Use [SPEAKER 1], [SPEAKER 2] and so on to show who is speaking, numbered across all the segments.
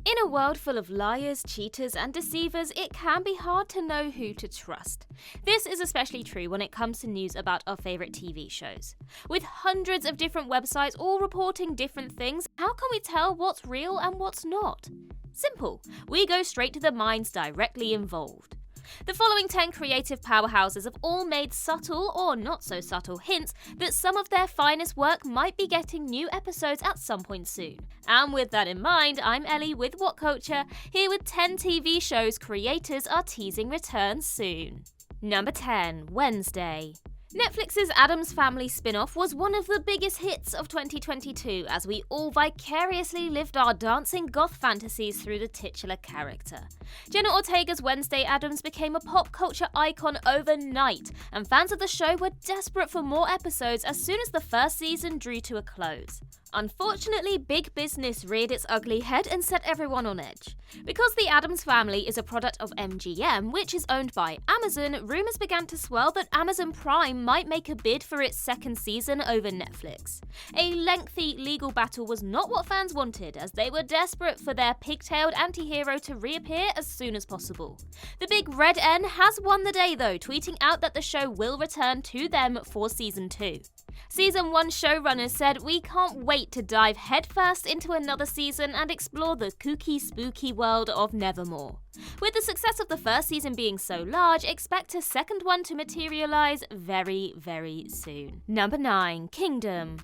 [SPEAKER 1] In a world full of liars, cheaters, and deceivers, it can be hard to know who to trust. This is especially true when it comes to news about our favourite TV shows. With hundreds of different websites all reporting different things, how can we tell what's real and what's not? Simple. We go straight to the minds directly involved. The following 10 creative powerhouses have all made subtle or not so subtle hints that some of their finest work might be getting new episodes at some point soon. And with that in mind, I'm Ellie with What Culture, here with 10 TV shows creators are teasing returns soon. Number 10, Wednesday. Netflix's Addams Family spin-off was one of the biggest hits of 2022 as we all vicariously lived our dancing goth fantasies through the titular character. Jenna Ortega's Wednesday Addams became a pop culture icon overnight, and fans of the show were desperate for more episodes as soon as the first season drew to a close. Unfortunately, big business reared its ugly head and set everyone on edge. Because the Addams Family is a product of MGM, which is owned by Amazon, rumours began to swirl that Amazon Prime might make a bid for its second season over Netflix. A lengthy legal battle was not what fans wanted, as they were desperate for their pigtailed anti-hero to reappear as soon as possible. The big red N has won the day though, tweeting out that the show will return to them for season 2. Season 1 showrunners said, "We can't wait to dive headfirst into another season and explore the kooky, spooky world of Nevermore." With the success of the first season being so large, expect a second one to materialise very, very soon. Number 9, Kingdom.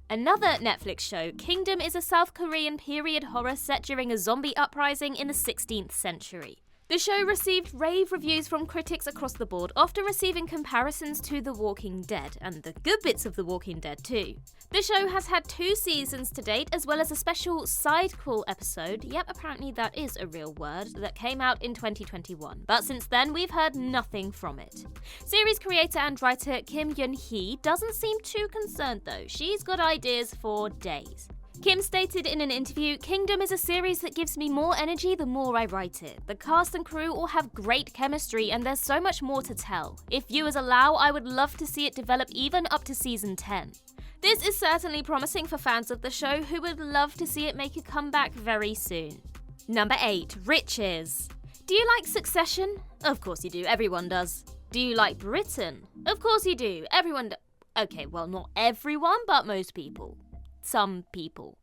[SPEAKER 1] Another Netflix show, Kingdom is a South Korean period horror set during a zombie uprising in the 16th century. The show received rave reviews from critics across the board, often receiving comparisons to The Walking Dead, and the good bits of The Walking Dead too. The show has had 2 seasons to date, as well as a special sidequel episode, yep, apparently that is a real word, that came out in 2021, but since then we've heard nothing from it. Series creator and writer Kim Yeon-hee doesn't seem too concerned though, she's got ideas for days. Kim stated in an interview, "Kingdom is a series that gives me more energy the more I write it. The cast and crew all have great chemistry and there's so much more to tell. If viewers allow, I would love to see it develop even up to season 10. This is certainly promising for fans of the show who would love to see it make a comeback very soon. Number 8, Riches. Do you like Succession? Of course you do, everyone does. Do you like Britain? Of course you do, everyone does. Okay, well not everyone, but most people. Some people.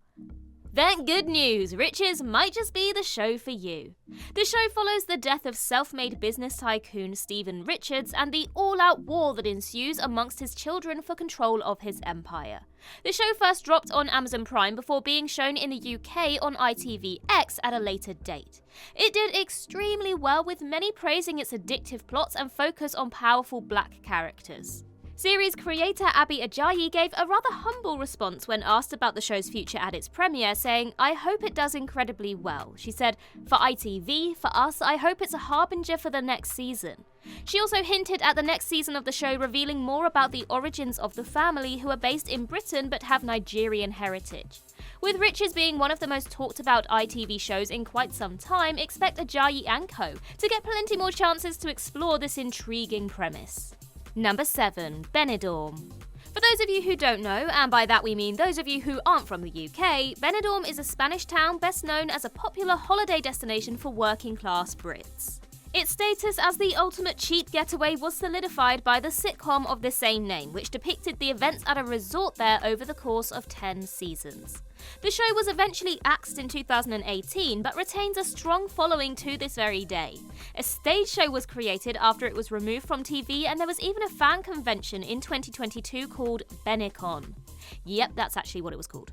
[SPEAKER 1] Then good news, Riches might just be the show for you. The show follows the death of self-made business tycoon Stephen Richards and the all-out war that ensues amongst his children for control of his empire. The show first dropped on Amazon Prime before being shown in the UK on ITVX at a later date. It did extremely well, with many praising its addictive plots and focus on powerful black characters. Series creator Abby Ajayi gave a rather humble response when asked about the show's future at its premiere, saying, "I hope it does incredibly well." She said, "For ITV, for us, I hope it's a harbinger for the next season." She also hinted at the next season of the show revealing more about the origins of the family, who are based in Britain but have Nigerian heritage. With Riches being one of the most talked about ITV shows in quite some time, expect Ajayi and co to get plenty more chances to explore this intriguing premise. Number 7, Benidorm. For those of you who don't know, and by that we mean those of you who aren't from the UK, Benidorm is a Spanish town best known as a popular holiday destination for working-class Brits. Its status as the ultimate cheap getaway was solidified by the sitcom of the same name, which depicted the events at a resort there over the course of 10 seasons. The show was eventually axed in 2018, but retains a strong following to this very day. A stage show was created after it was removed from TV, and there was even a fan convention in 2022 called Benicon. Yep, that's actually what it was called.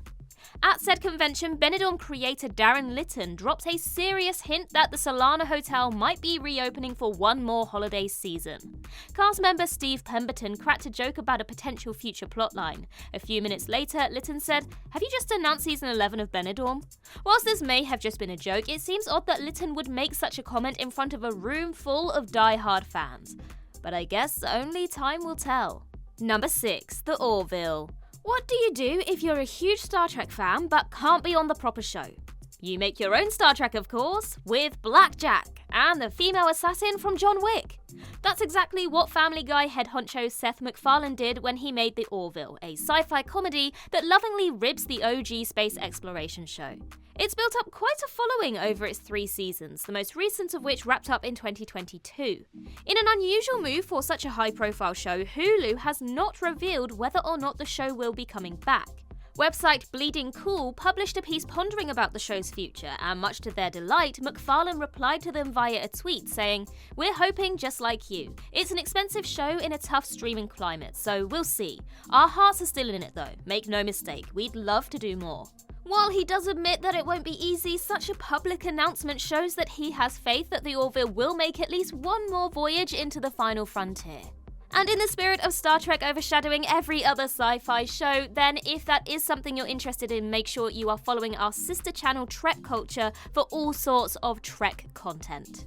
[SPEAKER 1] At said convention, Benidorm creator Darren Litton dropped a serious hint that the Solana Hotel might be reopening for one more holiday season. Cast member Steve Pemberton cracked a joke about a potential future plotline. A few minutes later, Litton said, "Have you just announced season 11 of Benidorm?" Whilst this may have just been a joke, it seems odd that Litton would make such a comment in front of a room full of die-hard fans. But I guess only time will tell. Number 6, The Orville. What do you do if you're a huge Star Trek fan but can't be on the proper show? You make your own Star Trek, of course, with Blackjack and the female assassin from John Wick. That's exactly what Family Guy head honcho Seth MacFarlane did when he made The Orville, a sci-fi comedy that lovingly ribs the OG space exploration show. It's built up quite a following over its 3 seasons, the most recent of which wrapped up in 2022. In an unusual move for such a high-profile show, Hulu has not revealed whether or not the show will be coming back. Website Bleeding Cool published a piece pondering about the show's future, and much to their delight, MacFarlane replied to them via a tweet saying, "We're hoping just like you. It's an expensive show in a tough streaming climate, so we'll see. Our hearts are still in it though, make no mistake, we'd love to do more." While he does admit that it won't be easy, such a public announcement shows that he has faith that the Orville will make at least one more voyage into the final frontier. And in the spirit of Star Trek overshadowing every other sci-fi show, then if that is something you're interested in, make sure you are following our sister channel Trek Culture for all sorts of Trek content.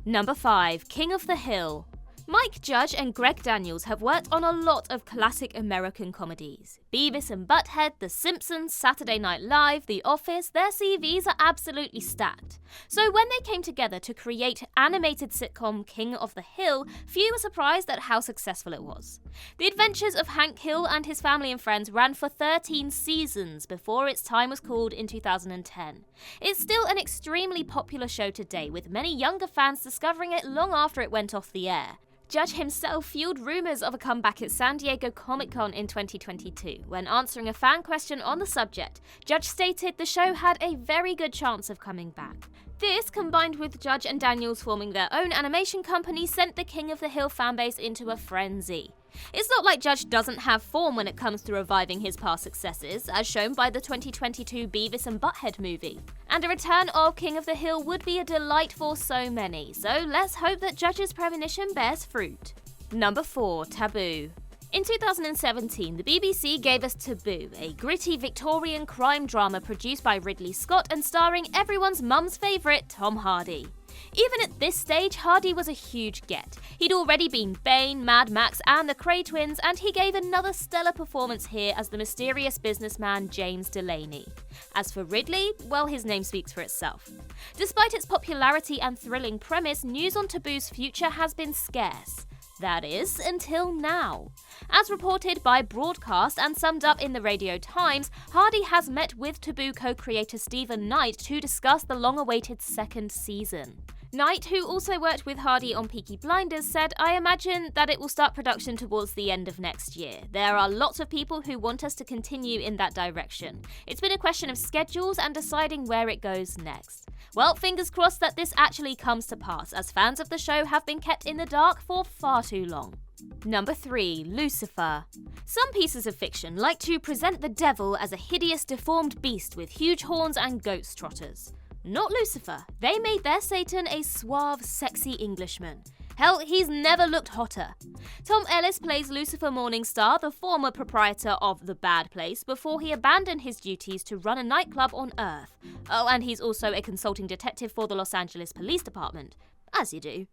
[SPEAKER 1] Number 5. King of the Hill. Mike Judge and Greg Daniels have worked on a lot of classic American comedies. Beavis and Butthead, The Simpsons, Saturday Night Live, The Office, their CVs are absolutely stacked. So when they came together to create animated sitcom King of the Hill, few were surprised at how successful it was. The adventures of Hank Hill and his family and friends ran for 13 seasons before its time was called in 2010. It's still an extremely popular show today, with many younger fans discovering it long after it went off the air. Judge himself fueled rumours of a comeback at San Diego Comic-Con in 2022. When answering a fan question on the subject, Judge stated the show had a very good chance of coming back. This, combined with Judge and Daniels forming their own animation company, sent the King of the Hill fanbase into a frenzy. It's not like Judge doesn't have form when it comes to reviving his past successes, as shown by the 2022 Beavis and Butthead movie. And a return of King of the Hill would be a delight for so many, so let's hope that Judge's premonition bears fruit. Number 4. Taboo. In 2017, the BBC gave us Taboo, a gritty Victorian crime drama produced by Ridley Scott and starring everyone's mum's favourite, Tom Hardy. Even at this stage, Hardy was a huge get. He'd already been Bane, Mad Max and the Cray Twins, and he gave another stellar performance here as the mysterious businessman James Delaney. As for Ridley, well, his name speaks for itself. Despite its popularity and thrilling premise, news on Taboo's future has been scarce. That is, until now. As reported by Broadcast and summed up in the Radio Times, Hardy has met with Taboo co-creator Stephen Knight to discuss the long-awaited second season. Knight, who also worked with Hardy on Peaky Blinders, said, "I imagine that it will start production towards the end of next year. There are lots of people who want us to continue in that direction. It's been a question of schedules and deciding where it goes next." Well, fingers crossed that this actually comes to pass, as fans of the show have been kept in the dark for far too long. Number 3. Lucifer. Some pieces of fiction like to present the devil as a hideous, deformed beast with huge horns and ghost trotters. Not Lucifer. They made their Satan a suave, sexy Englishman. Hell, he's never looked hotter. Tom Ellis plays Lucifer Morningstar, the former proprietor of The Bad Place, before he abandoned his duties to run a nightclub on Earth. Oh, and he's also a consulting detective for the Los Angeles Police Department. As you do.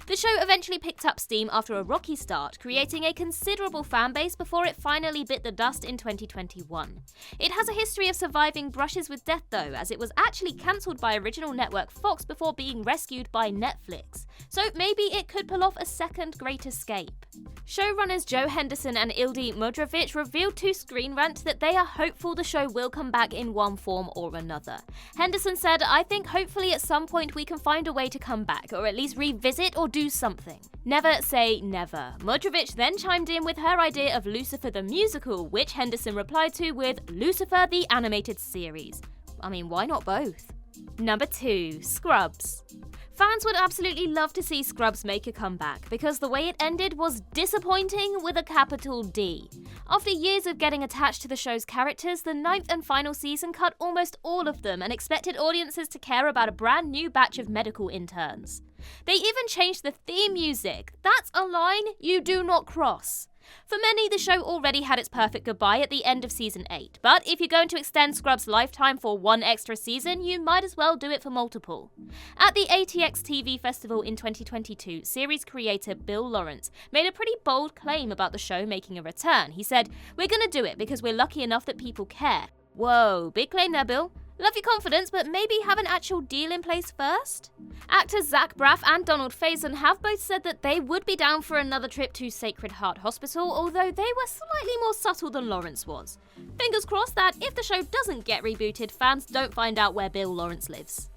[SPEAKER 1] The show eventually picked up steam after a rocky start, creating a considerable fanbase before it finally bit the dust in 2021. It has a history of surviving brushes with death though, as it was actually cancelled by original network Fox before being rescued by Netflix. So maybe it could pull off a second Great Escape. Showrunners Joe Henderson and Ildi Modrovic revealed to Screen Rant that they are hopeful the show will come back in one form or another. Henderson said, "I think hopefully at some point we can find a way to come back, or at least revisit or do something. Never say never." Modrovic then chimed in with her idea of Lucifer the musical, which Henderson replied to with Lucifer the animated series. I mean, why not both? Number 2. Scrubs. Fans would absolutely love to see Scrubs make a comeback, because the way it ended was disappointing with a capital D. After years of getting attached to the show's characters, the 9th and final season cut almost all of them and expected audiences to care about a brand new batch of medical interns. They even changed the theme music. That's a line you do not cross. For many, the show already had its perfect goodbye at the end of season 8, but if you're going to extend Scrubs' lifetime for one extra season, you might as well do it for multiple. At the ATX TV Festival in 2022, series creator Bill Lawrence made a pretty bold claim about the show making a return. He said, "We're gonna do it because we're lucky enough that people care." Whoa, big claim there, Bill. Love your confidence, but maybe have an actual deal in place first? Actors Zach Braff and Donald Faison have both said that they would be down for another trip to Sacred Heart Hospital, although they were slightly more subtle than Lawrence was. Fingers crossed that if the show doesn't get rebooted, fans don't find out where Bill Lawrence lives.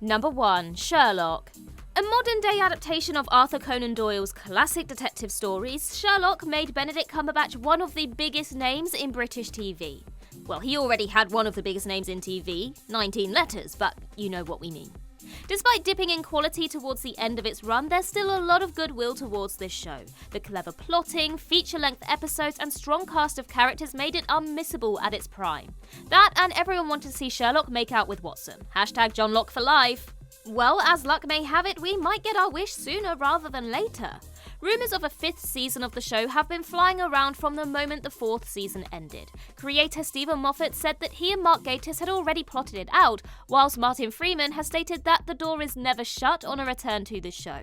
[SPEAKER 1] Number 1. Sherlock. A modern-day adaptation of Arthur Conan Doyle's classic detective stories, Sherlock made Benedict Cumberbatch one of the biggest names in British TV. Well, he already had one of the biggest names in TV, 19 letters, but you know what we mean. Despite dipping in quality towards the end of its run, there's still a lot of goodwill towards this show. The clever plotting, feature-length episodes, and strong cast of characters made it unmissable at its prime. That and everyone wanted to see Sherlock make out with Watson. # John Locke for life. Well, as luck may have it, we might get our wish sooner rather than later. Rumours of a 5th season of the show have been flying around from the moment the 4th season ended. Creator Stephen Moffat said that he and Mark Gatiss had already plotted it out, whilst Martin Freeman has stated that the door is never shut on a return to the show.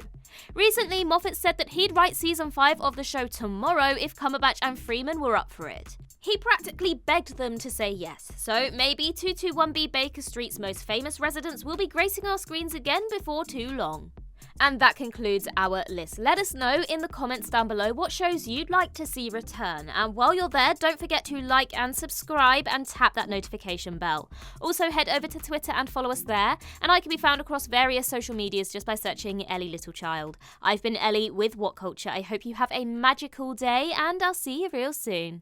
[SPEAKER 1] Recently, Moffat said that he'd write season 5 of the show tomorrow if Cumberbatch and Freeman were up for it. He practically begged them to say yes, so maybe 221B Baker Street's most famous residents will be gracing our screens again before too long. And that concludes our list. Let us know in the comments down below what shows you'd like to see return. And while you're there, don't forget to like and subscribe and tap that notification bell. Also head over to Twitter and follow us there. And I can be found across various social medias just by searching Ellie Littlechild. I've been Ellie with What Culture. I hope you have a magical day and I'll see you real soon.